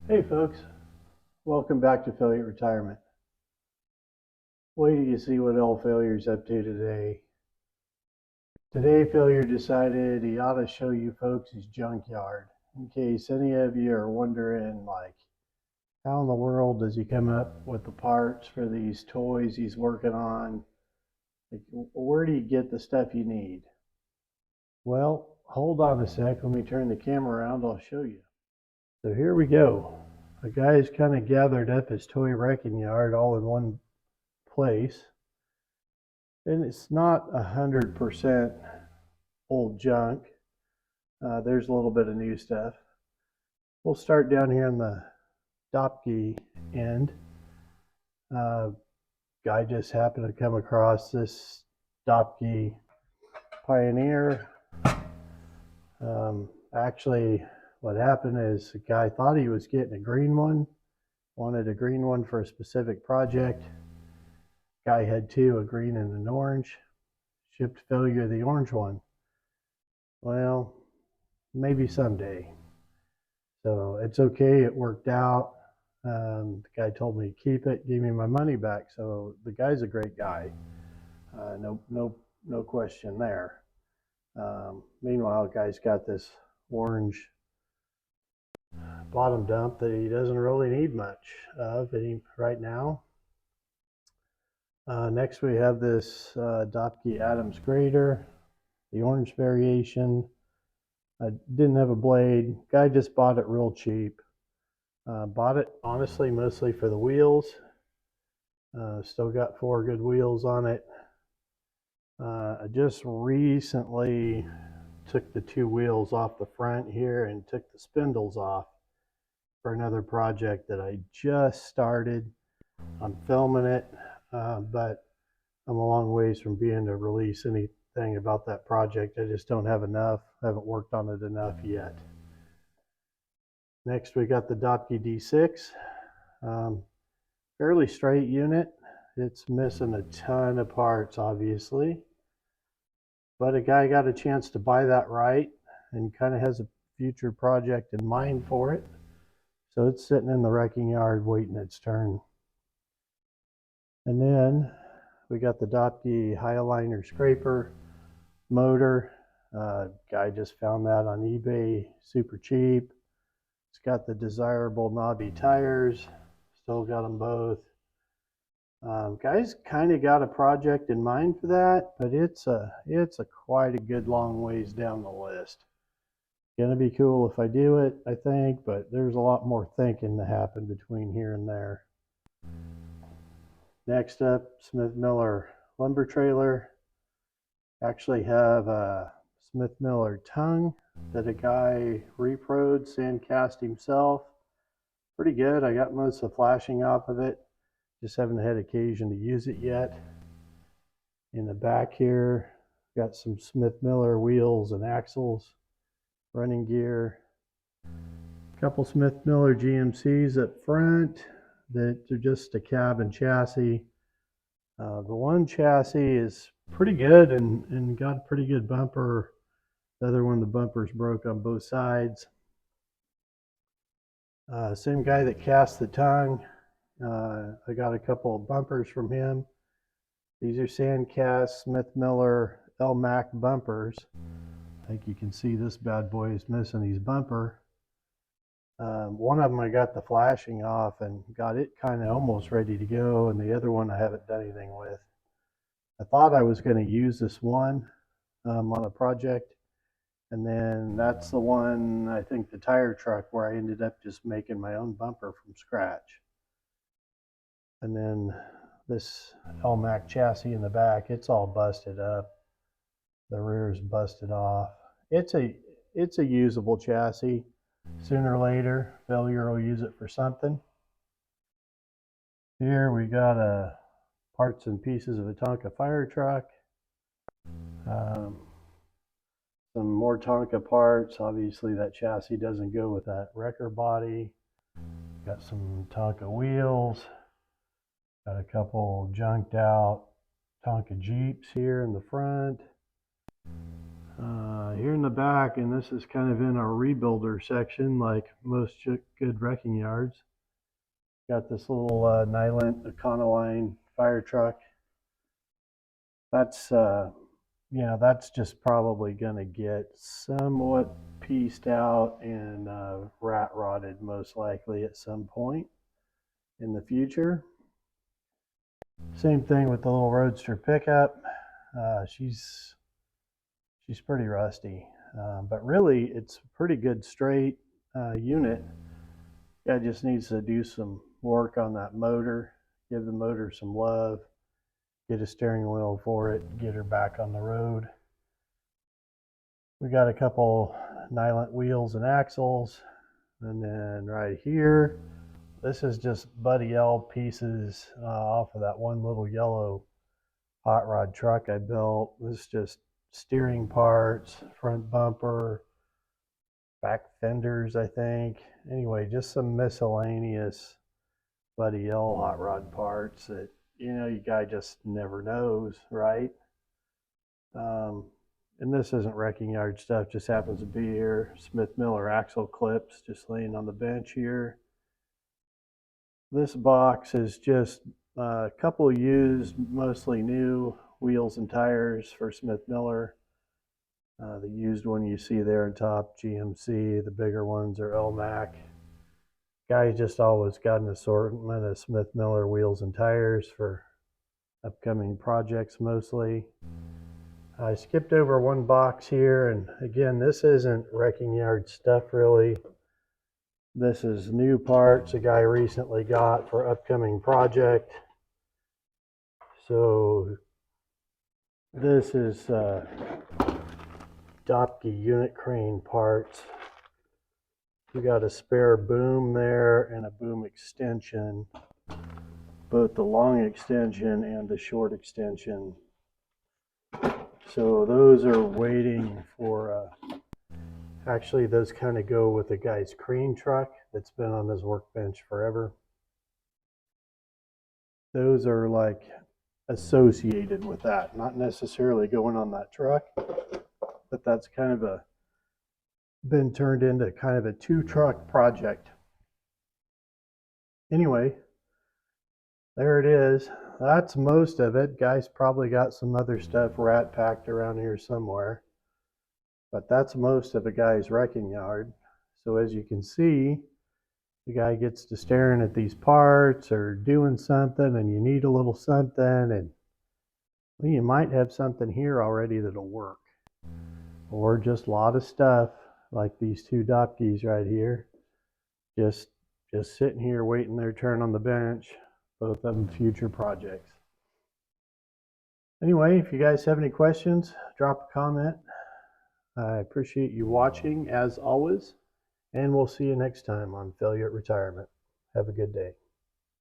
Hey folks, welcome back to Failure Retirement. Wait till you see what old Failure's up to today. Today Failure decided he ought to show you folks his junkyard. In case any of you are wondering how in the world does he come up with the parts for these toys he's working on? Where do you get the stuff you need? Well, hold on a sec, let me turn the camera around, I'll show you. So here we go. The guy's kind of gathered up his toy wrecking yard all in one place, and it's not 100% old junk. There's a little bit of new stuff. We'll start down here on the Dopke end. Guy just happened to come across this Dopke Pioneer. Actually, what happened is the guy thought he was getting a green one, wanted a green one for a specific project. Guy had two, a green and an orange. Shipped Failure the orange one. Well, maybe someday. So it's okay, it worked out. The guy told me to keep it, gave me my money back. So the guy's a great guy. No question there. Meanwhile, the guy's got this orange bottom dump that he doesn't really need much of right now. Next we have this Dopke Adams grader, the orange variation. I didn't have a blade. Guy just bought it real cheap. Bought it honestly mostly for the wheels. Still got 4 good wheels on it. I just recently took the 2 wheels off the front here and took the spindles off for another project that I just started. I'm filming it, but I'm a long ways from being to release anything about that project. I just don't have enough. I haven't worked on it enough yet. Next we got the Dopke D6. Fairly straight unit. It's missing a ton of parts obviously, but a guy got a chance to buy that right and kind of has a future project in mind for it. So it's sitting in the wrecking yard waiting its turn. And then we got the Dopke Highliner scraper motor. Guy just found that on eBay, super cheap. It's got the desirable knobby tires, still got them both. Guy's kind of got a project in mind for that, but it's quite a good long ways down the list. Gonna be cool if I do it, I think, but there's a lot more thinking to happen between here and there. Next up, Smith Miller lumber trailer. Actually have a Smith Miller tongue that a guy reproed, sand cast himself. Pretty good. I got most of the flashing off of it. Just haven't had occasion to use it yet. In the back here, got some Smith Miller wheels and axles, running gear. A couple Smith Miller GMCs up front that are just a cab and chassis. The one chassis is pretty good and got a pretty good bumper. The other one, the bumper's broke on both sides. Same guy that cast the tongue. I got a couple of bumpers from him. These are sand cast Smith Miller LMAC bumpers. I think you can see this bad boy is missing his bumper. One of them I got the flashing off and got it kind of almost ready to go, and the other one I haven't done anything with. I thought I was going to use this one on a project, and then that's the one, I think the tire truck, where I ended up just making my own bumper from scratch. And then this LMAC chassis in the back, it's all busted up. The rear is busted off. It's a usable chassis. Sooner or later, Failure will use it for something. Here we got parts and pieces of a Tonka fire truck. Some more Tonka parts. Obviously that chassis doesn't go with that wrecker body. Got some Tonka wheels. Got a couple junked out Tonka Jeeps here in the front. Here in the back, and this is kind of in our rebuilder section, like most good wrecking yards. Got this little Nylon Econoline fire truck. That's that's just probably gonna get somewhat pieced out and rat rotted most likely at some point in the future. Same thing with the little Roadster pickup. She's pretty rusty, but really it's a pretty good straight unit. Guy just needs to do some work on that motor, give the motor some love, get a steering wheel for it, get her back on the road. We got a couple nylon wheels and axles, and then right here, this is just Buddy L pieces off of that one little yellow hot rod truck I built. This is just steering parts, front bumper, back fenders, I think. Anyway, just some miscellaneous Buddy L hot rod parts that, you guy just never knows, right? And this isn't wrecking yard stuff, just happens to be here. Smith Miller axle clips just laying on the bench here. This box is just a couple used, mostly new wheels and tires for Smith Miller. The used one you see there on top, GMC. The bigger ones are LMAC. Guy's just always got an assortment of Smith Miller wheels and tires for upcoming projects mostly. I skipped over one box here, and again, this isn't wrecking yard stuff really. This is new parts a guy recently got for upcoming project. So this is Dopke unit crane parts. We got a spare boom there and a boom extension, both the long extension and the short extension. So those are waiting for, actually those kind of go with the guy's crane truck that's been on his workbench forever. Those are like associated with that, not necessarily going on that truck, but that's kind of been turned into kind of a 2-truck project. Anyway, there it is. That's most of it. Guys probably got some other stuff rat packed around here somewhere, but that's most of a guy's wrecking yard. So as you can see, the guy gets to staring at these parts or doing something, and you need a little something, and well, you might have something here already that'll work, or just a lot of stuff like these 2 Dopkes right here, just sitting here waiting their turn on the bench. Both of them future projects. Anyway, if you guys have any questions, drop a comment. I appreciate you watching as always, and we'll see you next time on Failure at Retirement. Have a good day.